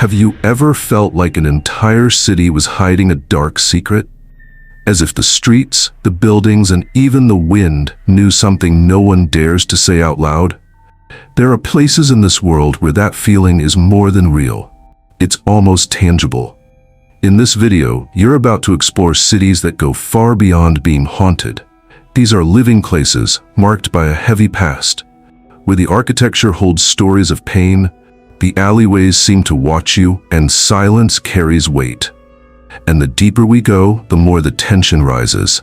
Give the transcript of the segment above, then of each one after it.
Have you ever felt like an entire city was hiding a dark secret? As if the streets, the buildings, and even the wind knew something no one dares to say out loud? There are places in this world where that feeling is more than real. It's almost tangible. In this video, you're about to explore cities that go far beyond being haunted. These are living places marked by a heavy past, where the architecture holds stories of pain, the alleyways seem to watch you, and silence carries weight. And the deeper we go, the more the tension rises.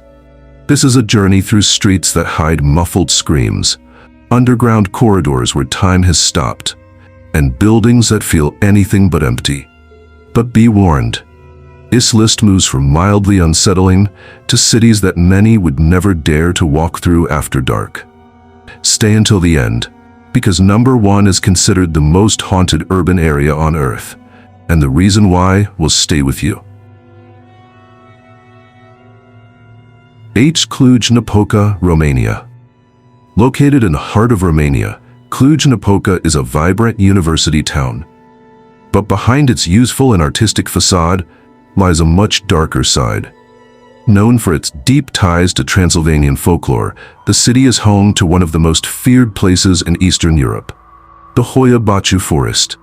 This is a journey through streets that hide muffled screams, underground corridors where time has stopped, and buildings that feel anything but empty. But be warned, this list moves from mildly unsettling to cities that many would never dare to walk through after dark. Stay until the end, because number 1 is considered the most haunted urban area on Earth, and the reason why will stay with you. Cluj-Napoca, Romania. Located in the heart of Romania, Cluj-Napoca is a vibrant university town. But behind its youthful and artistic facade lies a much darker side. Known for its deep ties to Transylvanian folklore, the city is home to one of the most feared places in Eastern Europe, the Hoia-Baciu forest.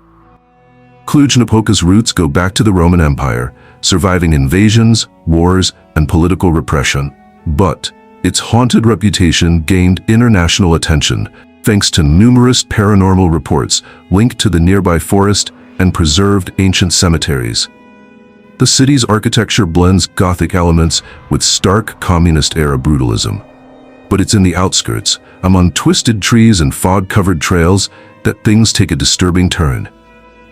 Cluj-Napoca's roots go back to the Roman Empire, surviving invasions, wars, and political repression. But its haunted reputation gained international attention thanks to numerous paranormal reports linked to the nearby forest and preserved ancient cemeteries. The city's architecture blends Gothic elements with stark communist-era brutalism. But it's in the outskirts, among twisted trees and fog-covered trails, that things take a disturbing turn.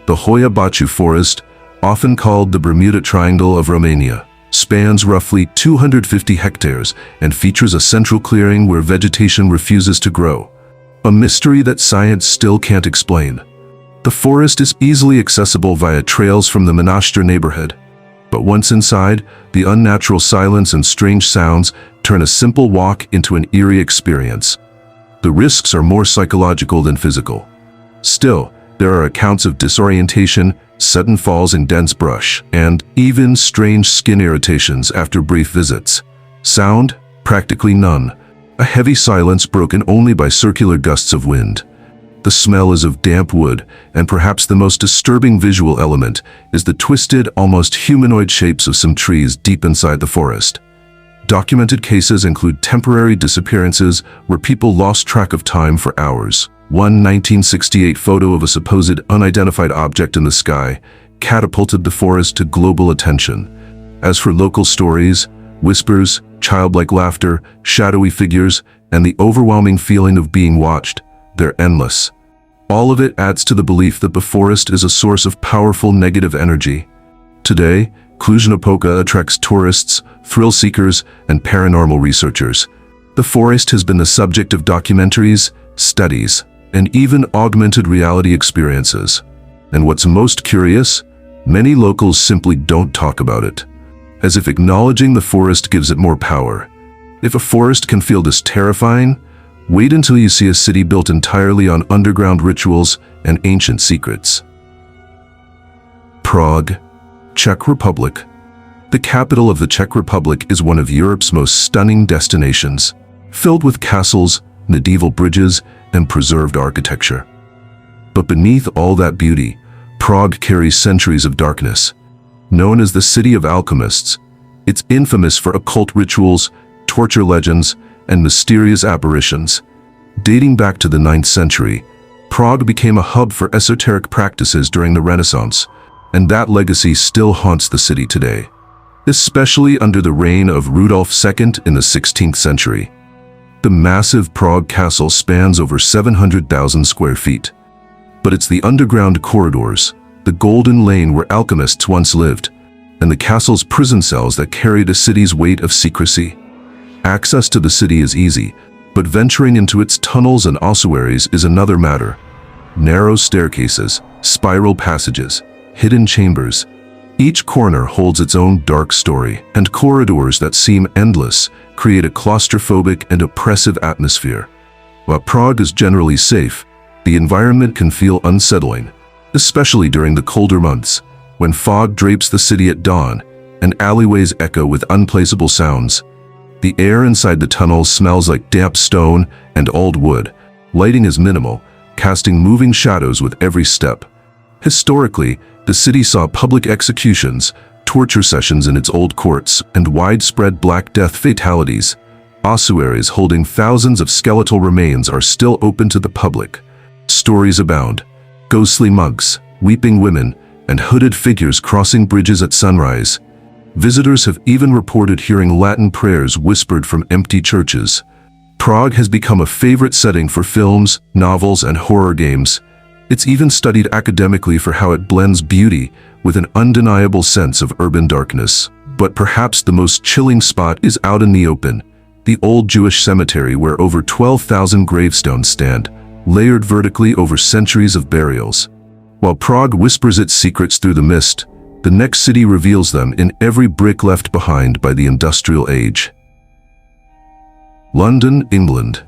The Hoia-Baciu forest, often called the Bermuda Triangle of Romania, spans roughly 250 hectares and features a central clearing where vegetation refuses to grow, a mystery that science still can't explain. The forest is easily accessible via trails from the Mănăștiri neighborhood. But once inside, the unnatural silence and strange sounds turn a simple walk into an eerie experience. The risks are more psychological than physical. Still, there are accounts of disorientation, sudden falls in dense brush, and even strange skin irritations after brief visits. Sound? Practically none. A heavy silence broken only by circular gusts of wind. The smell is of damp wood, and perhaps the most disturbing visual element is the twisted, almost humanoid shapes of some trees deep inside the forest. Documented cases include temporary disappearances where people lost track of time for hours. One 1968 photo of a supposed unidentified object in the sky catapulted the forest to global attention. As for local stories, whispers, childlike laughter, shadowy figures, and the overwhelming feeling of being watched, they're endless. All of it adds to the belief that the forest is a source of powerful negative energy. Today, Cluj-Napoca attracts tourists, thrill seekers, and paranormal researchers. The forest has been the subject of documentaries, studies, and even augmented reality experiences. And what's most curious, many locals simply don't talk about it, as if acknowledging the forest gives it more power. If a forest can feel this terrifying, wait until you see a city built entirely on underground rituals and ancient secrets. Prague, Czech Republic. The capital of the Czech Republic is one of Europe's most stunning destinations, filled with castles, medieval bridges, and preserved architecture. But beneath all that beauty, Prague carries centuries of darkness. Known as the City of Alchemists, it's infamous for occult rituals, torture legends, and mysterious apparitions. Dating back to the 9th century, Prague became a hub for esoteric practices during the Renaissance, and that legacy still haunts the city today, especially under the reign of Rudolf II in the 16th century. The massive Prague castle spans over 700,000 square feet. But it's the underground corridors, the golden lane where alchemists once lived, and the castle's prison cells that carry the city's weight of secrecy. Access to the city is easy, but venturing into its tunnels and ossuaries is another matter. Narrow staircases, spiral passages, hidden chambers. Each corner holds its own dark story, and corridors that seem endless create a claustrophobic and oppressive atmosphere. While Prague is generally safe, the environment can feel unsettling, especially during the colder months, when fog drapes the city at dawn and alleyways echo with unplaceable sounds. The air inside the tunnels smells like damp stone and old wood. Lighting is minimal, casting moving shadows with every step. Historically, the city saw public executions, torture sessions in its old courts, and widespread Black Death fatalities. Ossuaries holding thousands of skeletal remains are still open to the public. Stories abound: ghostly monks, weeping women, and hooded figures crossing bridges at sunrise. Visitors have even reported hearing Latin prayers whispered from empty churches. Prague has become a favorite setting for films, novels, and horror games. It's even studied academically for how it blends beauty with an undeniable sense of urban darkness. But perhaps the most chilling spot is out in the open, the old Jewish cemetery where over 12,000 gravestones stand, layered vertically over centuries of burials. While Prague whispers its secrets through the mist, the next city reveals them in every brick left behind by the industrial age. London, England.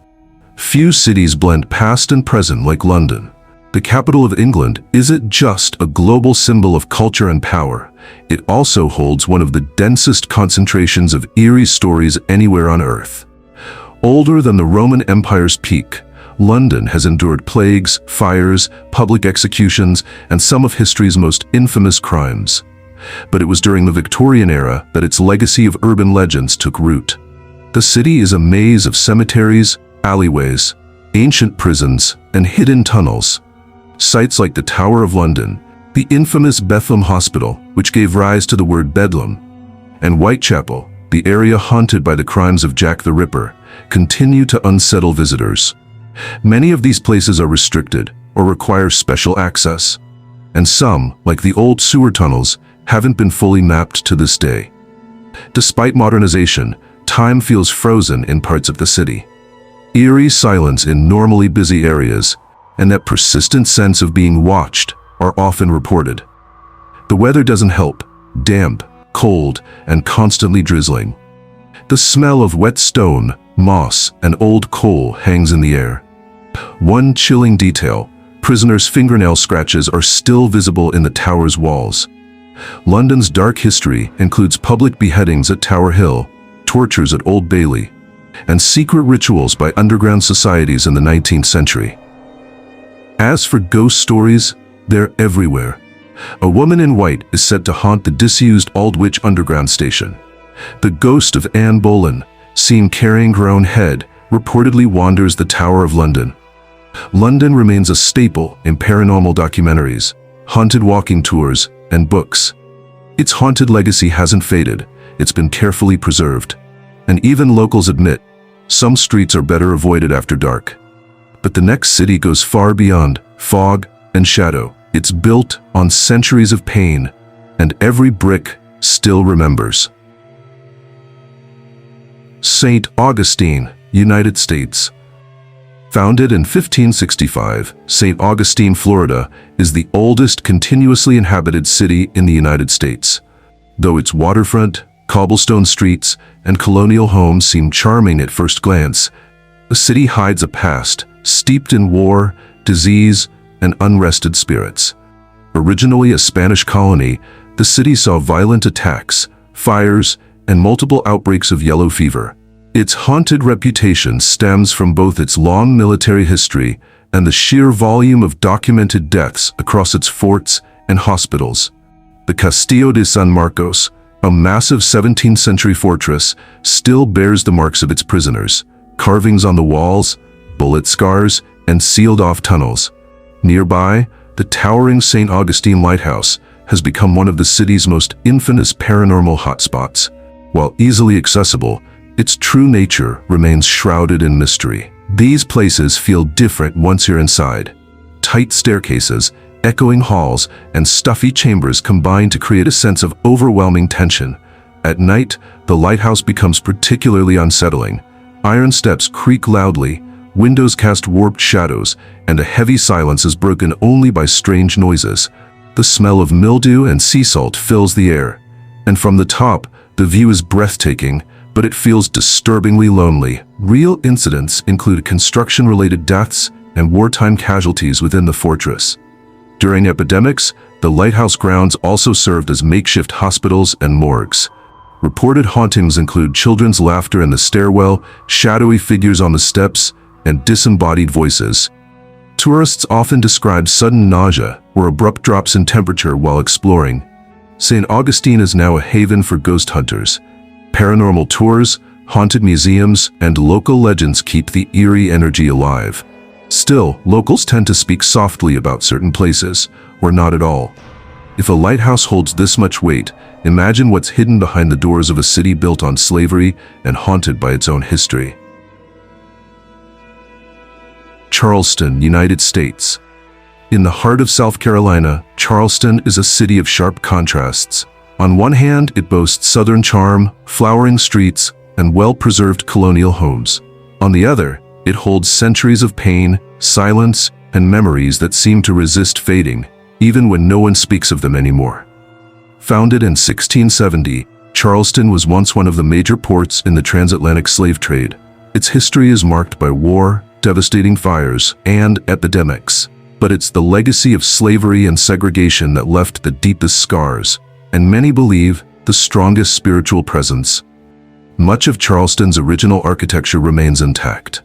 Few cities blend past and present like London. The capital of England isn't just a global symbol of culture and power. It also holds one of the densest concentrations of eerie stories anywhere on Earth. Older than the Roman Empire's peak, London has endured plagues, fires, public executions, and some of history's most infamous crimes. But it was during the Victorian era that its legacy of urban legends took root. The city is a maze of cemeteries, alleyways, ancient prisons, and hidden tunnels. Sites like the Tower of London, the infamous Bethlehem Hospital, which gave rise to the word Bedlam, and Whitechapel, the area haunted by the crimes of Jack the Ripper, continue to unsettle visitors. Many of these places are restricted or require special access, and some, like the old sewer tunnels, haven't been fully mapped to this day. Despite modernization, time feels frozen in parts of the city. Eerie silence in normally busy areas, and that persistent sense of being watched, are often reported. The weather doesn't help: damp, cold, and constantly drizzling. The smell of wet stone, moss, and old coal hangs in the air. One chilling detail: prisoners' fingernail scratches are still visible in the tower's walls. London's dark history includes public beheadings at Tower Hill, tortures at Old Bailey, and secret rituals by underground societies in the 19th century. As for ghost stories, they're everywhere. A woman in white is said to haunt the disused Aldwych Underground station. The ghost of Anne Boleyn, seen carrying her own head, reportedly wanders the Tower of London. London remains a staple in paranormal documentaries, haunted walking tours, and books. Its haunted legacy hasn't faded, it's been carefully preserved. And even locals admit, some streets are better avoided after dark. But the next city goes far beyond fog and shadow. It's built on centuries of pain, and every brick still remembers. St. Augustine, United States. Founded in 1565, St. Augustine, Florida, is the oldest continuously inhabited city in the United States. Though its waterfront, cobblestone streets, and colonial homes seem charming at first glance, the city hides a past steeped in war, disease, and unrested spirits. Originally a Spanish colony, the city saw violent attacks, fires, and multiple outbreaks of yellow fever. Its haunted reputation stems from both its long military history and the sheer volume of documented deaths across its forts and hospitals. The Castillo de San Marcos, a massive 17th century fortress, still bears the marks of its prisoners: carvings on the walls, bullet scars, and sealed-off tunnels. Nearby, the towering St. Augustine Lighthouse has become one of the city's most infamous paranormal hotspots. While easily accessible, its true nature remains shrouded in mystery. These places feel different once you're inside. Tight staircases, echoing halls, and stuffy chambers combine to create a sense of overwhelming tension. At night, the lighthouse becomes particularly unsettling. Iron steps creak loudly, windows cast warped shadows, and a heavy silence is broken only by strange noises. The smell of mildew and sea salt fills the air, and from the top, the view is breathtaking, but it feels disturbingly lonely. Real incidents include construction-related deaths and wartime casualties within the fortress. During epidemics, the lighthouse grounds also served as makeshift hospitals and morgues. Reported hauntings include children's laughter in the stairwell, shadowy figures on the steps, and disembodied voices. Tourists often describe sudden nausea or abrupt drops in temperature while exploring. St. Augustine is now a haven for ghost hunters. Paranormal tours, haunted museums, and local legends keep the eerie energy alive. Still, locals tend to speak softly about certain places, or not at all. If a lighthouse holds this much weight, imagine what's hidden behind the doors of a city built on slavery and haunted by its own history. Charleston, United States. In the heart of South Carolina, Charleston is a city of sharp contrasts. On one hand, it boasts Southern charm, flowering streets, and well-preserved colonial homes. On the other, it holds centuries of pain, silence, and memories that seem to resist fading, even when no one speaks of them anymore. Founded in 1670, Charleston was once one of the major ports in the transatlantic slave trade. Its history is marked by war, devastating fires, and epidemics. But it's the legacy of slavery and segregation that left the deepest scars, and many believe the strongest spiritual presence. Much of Charleston's original architecture remains intact.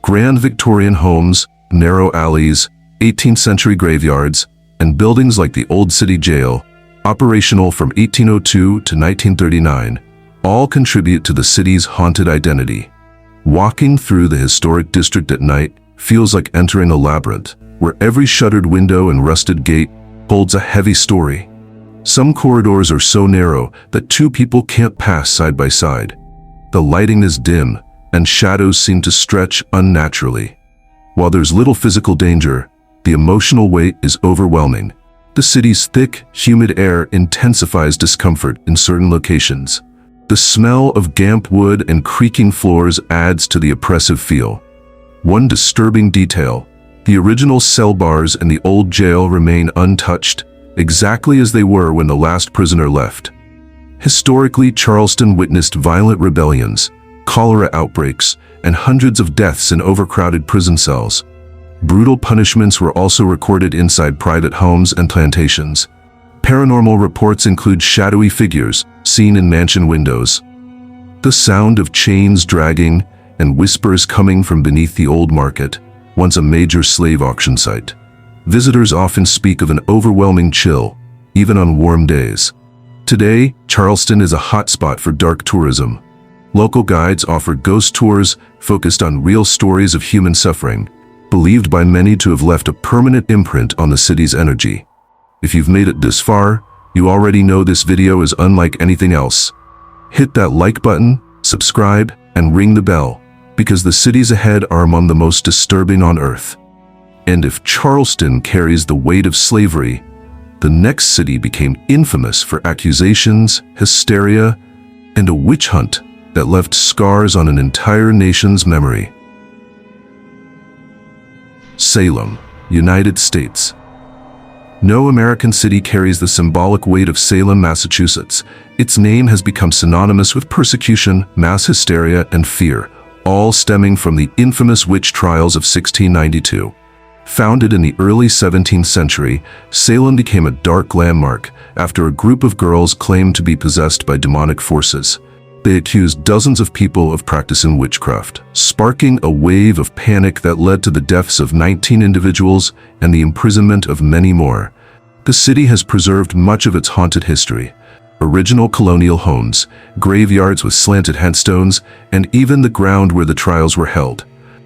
Grand Victorian homes, narrow alleys, 18th century graveyards, and buildings like the Old City Jail, operational from 1802 to 1939, all contribute to the city's haunted identity. Walking through the historic district at night feels like entering a labyrinth, where every shuttered window and rusted gate holds a heavy story. Some corridors are so narrow that two people can't pass side by side. The lighting is dim, and shadows seem to stretch unnaturally. While there's little physical danger, the emotional weight is overwhelming. The city's thick, humid air intensifies discomfort in certain locations. The smell of damp wood and creaking floors adds to the oppressive feel. One disturbing detail: the original cell bars in the old jail remain untouched, exactly as they were when the last prisoner left. Historically, Charleston witnessed violent rebellions, cholera outbreaks, and hundreds of deaths in overcrowded prison cells. Brutal punishments were also recorded inside private homes and plantations. Paranormal reports include shadowy figures seen in mansion windows. The sound of chains dragging and whispers coming from beneath the old market, once a major slave auction site. Visitors often speak of an overwhelming chill, even on warm days. Today, Charleston is a hotspot for dark tourism. Local guides offer ghost tours focused on real stories of human suffering, believed by many to have left a permanent imprint on the city's energy. If you've made it this far, you already know this video is unlike anything else. Hit that like button, subscribe, and ring the bell, because the cities ahead are among the most disturbing on Earth. And if Charleston carries the weight of slavery, the next city became infamous for accusations, hysteria, and a witch hunt that left scars on an entire nation's memory. Salem, United States. No American city carries the symbolic weight of Salem, Massachusetts. Its name has become synonymous with persecution, mass hysteria, and fear, all stemming from the infamous witch trials of 1692. Founded in the early 17th century, Salem became a dark landmark after a group of girls claimed to be possessed by demonic forces. They accused dozens of people of practicing witchcraft, sparking a wave of panic that led to the deaths of 19 individuals and the imprisonment of many more. The city has preserved much of its haunted history: original colonial homes, graveyards with slanted headstones, and even the ground where the trials were held.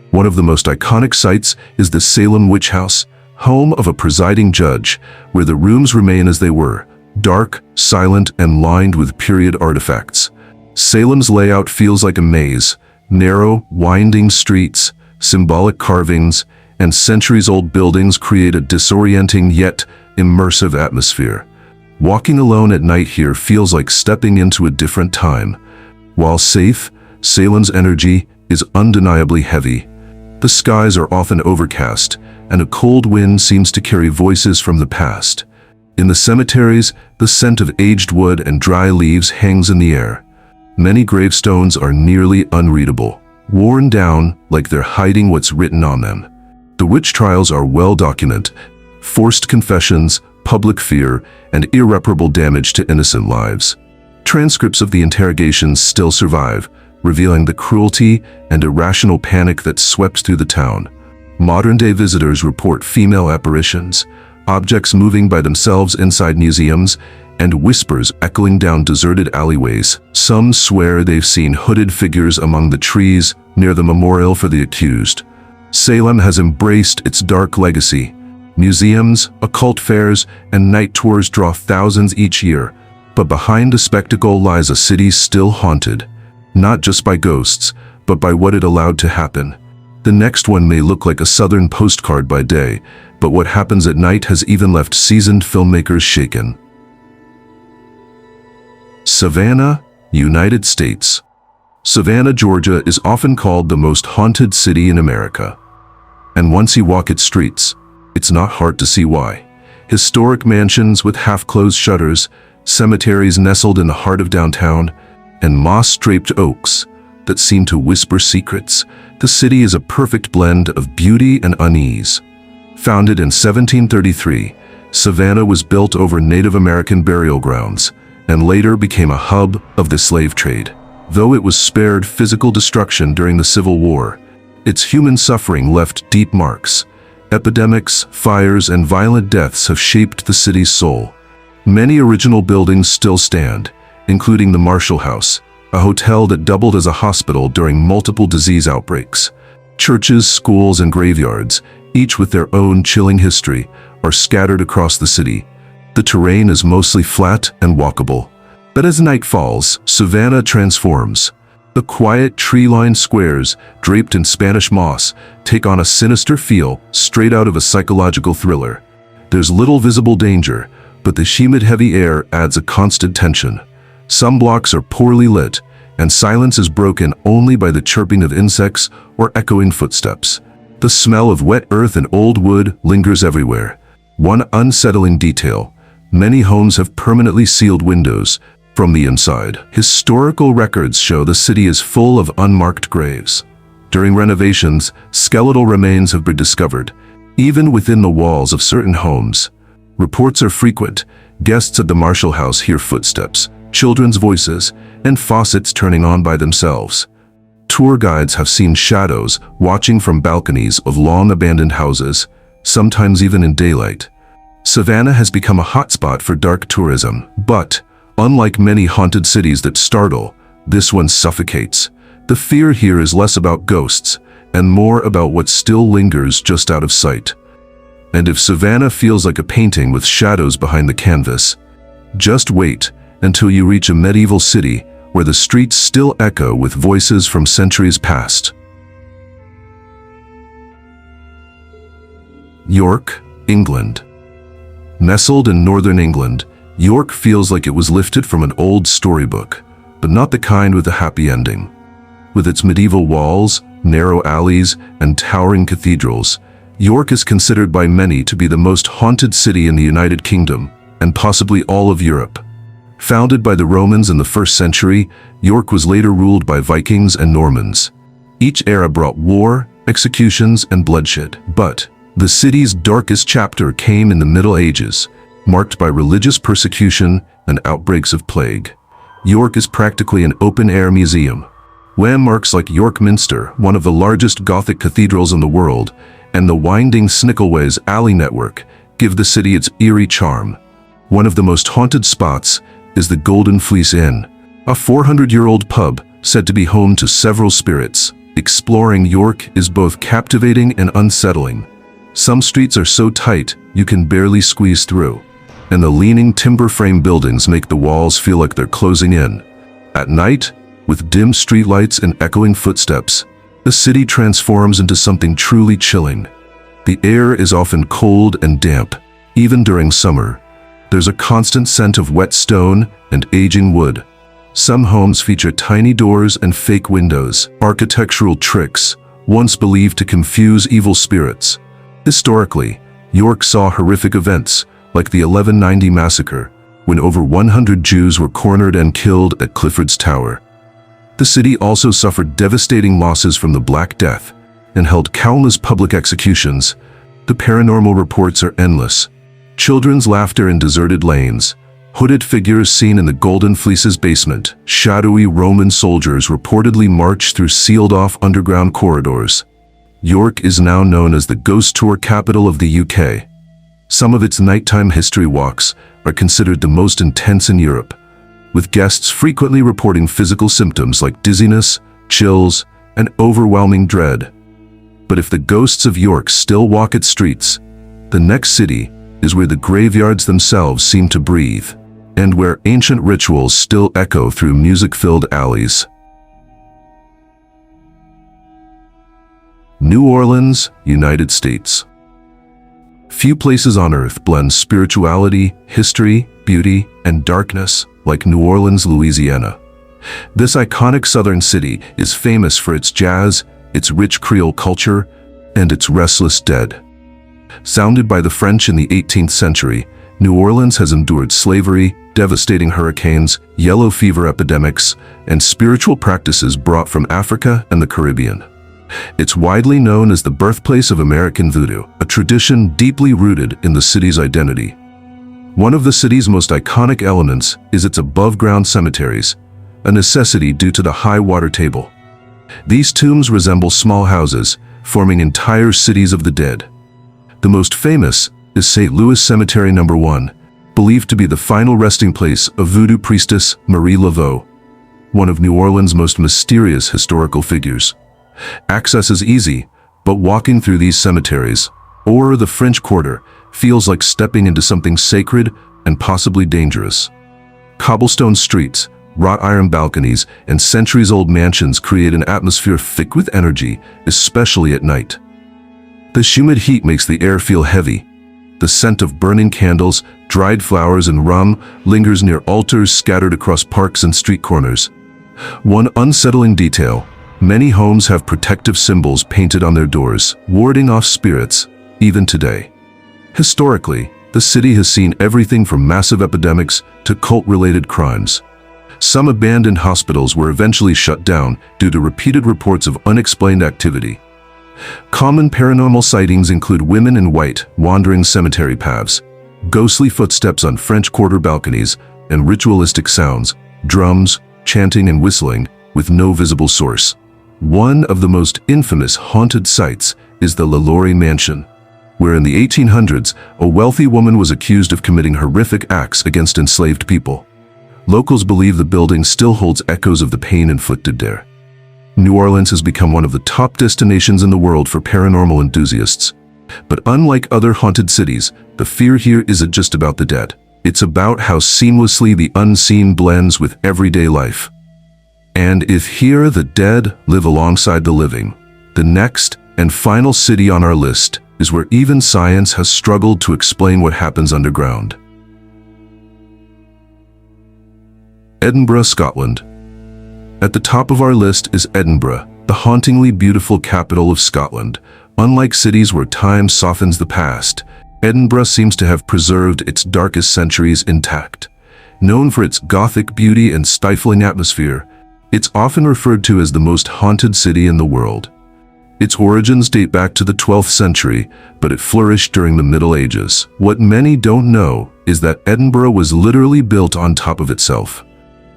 One of the most iconic sites is the Salem Witch House, home of a presiding judge, where the rooms remain as they were, dark, silent, and lined with period artifacts. Salem's layout feels like a maze: narrow, winding streets, symbolic carvings, and centuries-old buildings create a disorienting yet immersive atmosphere. Walking alone at night here feels like stepping into a different time. While safe, Salem's energy is undeniably heavy. The skies are often overcast, and a cold wind seems to carry voices from the past. In the cemeteries, the scent of aged wood and dry leaves hangs in the air. Many gravestones are nearly unreadable, worn down like they're hiding what's written on them. The witch trials are well documented. forced confessions, public fear, and irreparable damage to innocent lives. Transcripts of the interrogations still survive, revealing the cruelty and irrational panic that swept through the town. Modern-day visitors report female apparitions, objects moving by themselves inside museums, and whispers echoing down deserted alleyways. Some swear they've seen hooded figures among the trees near the memorial for the accused. Salem has embraced its dark legacy. Museums, occult fairs, and night tours draw thousands each year, but behind the spectacle lies a city still haunted, not just by ghosts, but by what it allowed to happen. The next one may look like a southern postcard by day, but what happens at night has even left seasoned filmmakers shaken. Savannah, United States. Savannah, Georgia is often called the most haunted city in America. And once you walk its streets, it's not hard to see why. Historic mansions with half-closed shutters, cemeteries nestled in the heart of downtown, and moss-draped oaks that seem to whisper secrets. The city is a perfect blend of beauty and unease. Founded in 1733, Savannah was built over Native American burial grounds and later became a hub of the slave trade. Though it was spared physical destruction during the Civil War, its human suffering left deep marks. Epidemics, fires, and violent deaths have shaped the city's soul. Many original buildings still stand, including the Marshall House, a hotel that doubled as a hospital during multiple disease outbreaks. Churches, schools, and graveyards, each with their own chilling history, are scattered across the city. The terrain is mostly flat and walkable. But as night falls, Savannah transforms. The quiet, tree-lined squares, draped in Spanish moss, take on a sinister feel straight out of a psychological thriller. There's little visible danger, but the humid, heavy air adds a constant tension. Some blocks are poorly lit, and silence is broken only by the chirping of insects or echoing footsteps. The smell of wet earth and old wood lingers everywhere. One unsettling detail: many homes have permanently sealed windows from the inside. Historical records show the city is full of unmarked graves. During renovations, skeletal remains have been discovered, even within the walls of certain homes. Reports are frequent. Guests at the Marshall House hear footsteps, children's voices, and faucets turning on by themselves. Tour guides have seen shadows watching from balconies of long-abandoned houses, sometimes even in daylight. Savannah has become a hotspot for dark tourism, but unlike many haunted cities that startle, this one suffocates. The fear here is less about ghosts and more about what still lingers just out of sight. And if Savannah feels like a painting with shadows behind the canvas, just wait until you reach a medieval city where the streets still echo with voices from centuries past. York, England. Nestled in northern England, York feels like it was lifted from an old storybook, but not the kind with a happy ending. With its medieval walls, narrow alleys, and towering cathedrals, York is considered by many to be the most haunted city in the United Kingdom, and possibly all of Europe. Founded by the Romans in the 1st century, York was later ruled by Vikings and Normans. Each era brought war, executions, and bloodshed, but the city's darkest chapter came in the Middle Ages, marked by religious persecution and outbreaks of plague. York is practically an open-air museum. Landmarks like York Minster, one of the largest Gothic cathedrals in the world, and the winding Snickelways alley network give the city its eerie charm. One of the most haunted spots is the Golden Fleece Inn, a 400-year-old pub said to be home to several spirits. Exploring York is both captivating and unsettling. Some streets are so tight you can barely squeeze through, and the leaning timber frame buildings make the walls feel like they're closing in. At night, with dim streetlights and echoing footsteps, the city transforms into something truly chilling. The air is often cold and damp, even during summer. There's a constant scent of wet stone and aging wood. Some homes feature tiny doors and fake windows, architectural tricks once believed to confuse evil spirits. Historically, York saw horrific events like the 1190 massacre, when over 100 Jews were cornered and killed at Clifford's Tower. The city also suffered devastating losses from the Black Death and held countless public executions, The paranormal reports are endless. Children's laughter in deserted lanes, hooded figures seen in the Golden Fleece's basement, shadowy Roman soldiers reportedly march through sealed-off underground corridors. York is now known as the ghost tour capital of the UK. Some of its nighttime history walks are considered the most intense in Europe, with guests frequently reporting physical symptoms like dizziness, chills, and overwhelming dread. But if the ghosts of York still walk its streets, the next city is where the graveyards themselves seem to breathe, and where ancient rituals still echo through music-filled alleys. New Orleans, United States. Few places on earth blend spirituality, history, beauty, and darkness like New Orleans, Louisiana. This iconic southern city is famous for its jazz, its rich Creole culture, and its restless dead. Founded by the French in the 18th century, New Orleans has endured slavery, devastating hurricanes, yellow fever epidemics, and spiritual practices brought from Africa and the Caribbean. It's widely known as the birthplace of American voodoo, a tradition deeply rooted in the city's identity. One of the city's most iconic elements is its above-ground cemeteries, a necessity due to the high water table. These tombs resemble small houses, forming entire cities of the dead. The most famous is St. Louis Cemetery No. 1, believed to be the final resting place of voodoo priestess Marie Laveau, one of New Orleans' most mysterious historical figures. Access is easy, but walking through these cemeteries, or the French Quarter, feels like stepping into something sacred and possibly dangerous. Cobblestone streets, wrought iron balconies, and centuries-old mansions create an atmosphere thick with energy, especially at night. The humid heat makes the air feel heavy. The scent of burning candles, dried flowers, and rum lingers near altars scattered across parks and street corners. One unsettling detail: many homes have protective symbols painted on their doors, warding off spirits, even today. Historically, the city has seen everything from massive epidemics to cult-related crimes. Some abandoned hospitals were eventually shut down due to repeated reports of unexplained activity. Common paranormal sightings include women in white wandering cemetery paths, ghostly footsteps on French Quarter balconies, and ritualistic sounds, drums, chanting, and whistling, with no visible source. One of the most infamous haunted sites is the LaLaurie Mansion, where in the 1800s, a wealthy woman was accused of committing horrific acts against enslaved people. Locals believe the building still holds echoes of the pain inflicted there. New Orleans has become one of the top destinations in the world for paranormal enthusiasts. But unlike other haunted cities, the fear here isn't just about the dead. It's about how seamlessly the unseen blends with everyday life. And if here the dead live alongside the living, the next and final city on our list is where even science has struggled to explain what happens underground. Edinburgh, Scotland. At the top of our list is Edinburgh, the hauntingly beautiful capital of Scotland. Unlike cities where time softens the past, Edinburgh seems to have preserved its darkest centuries intact. Known for its Gothic beauty and stifling atmosphere, it's often referred to as the most haunted city in the world. Its origins date back to the 12th century, but it flourished during the Middle Ages. What many don't know is that Edinburgh was literally built on top of itself.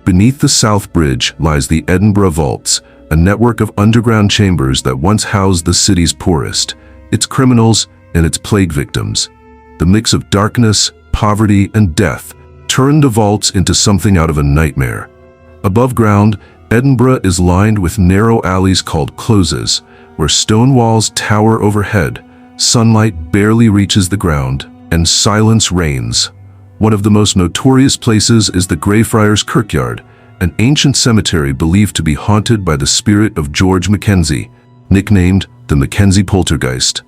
Beneath the South Bridge lies the Edinburgh Vaults, a network of underground chambers that once housed the city's poorest, its criminals, and its plague victims. The mix of darkness, poverty, and death turned the vaults into something out of a nightmare. Above ground, Edinburgh is lined with narrow alleys called closes, where stone walls tower overhead, sunlight barely reaches the ground, and silence reigns. One of the most notorious places is the Greyfriars Kirkyard, an ancient cemetery believed to be haunted by the spirit of George Mackenzie, nicknamed the Mackenzie Poltergeist.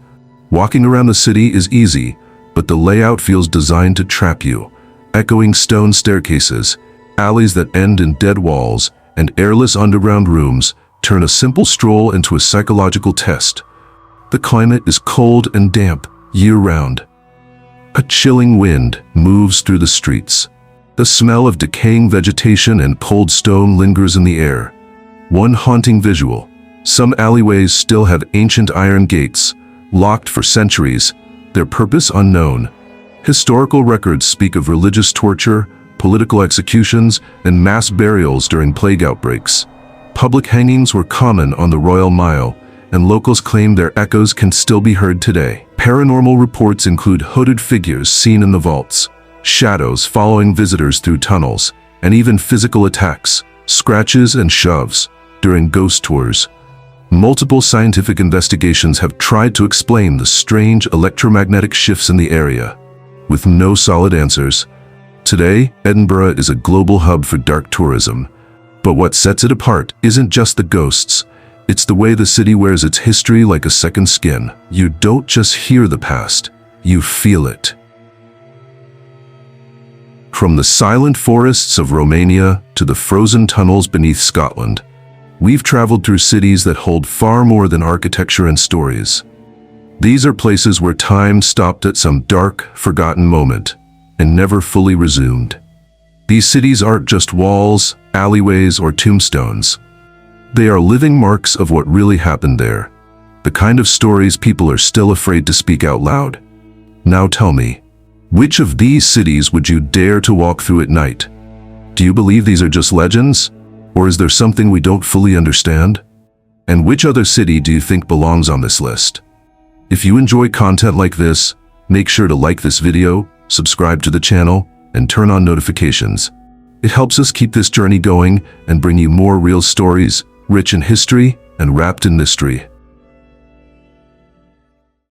Walking around the city is easy, but the layout feels designed to trap you. Echoing stone staircases, alleys that end in dead walls, and airless underground rooms turn a simple stroll into a psychological test. The climate is cold and damp year-round. A chilling wind moves through the streets. The smell of decaying vegetation and cold stone lingers in the air. One haunting visual: some alleyways still have ancient iron gates, locked for centuries, their purpose unknown. Historical records speak of religious torture, political executions, and mass burials during plague outbreaks. Public hangings were common on the Royal Mile, and locals claim their echoes can still be heard today. Paranormal reports include hooded figures seen in the vaults, shadows following visitors through tunnels, and even physical attacks, scratches and shoves, during ghost tours. Multiple scientific investigations have tried to explain the strange electromagnetic shifts in the area, with no solid answers. Today, Edinburgh is a global hub for dark tourism. But what sets it apart isn't just the ghosts. It's the way the city wears its history like a second skin. You don't just hear the past, you feel it. From the silent forests of Romania to the frozen tunnels beneath Scotland, we've traveled through cities that hold far more than architecture and stories. These are places where time stopped at some dark, forgotten moment and never fully resumed. These cities aren't just walls, alleyways, or tombstones. They are living marks of what really happened there, the kind of stories people are still afraid to speak out loud. Now tell me, which of these cities would you dare to walk through at night? Do you believe these are just legends? Or is there something we don't fully understand? And which other city do you think belongs on this list? If you enjoy content like this, make sure to like this video, subscribe to the channel, and turn on notifications. It helps us keep this journey going and bring you more real stories, rich in history and wrapped in mystery.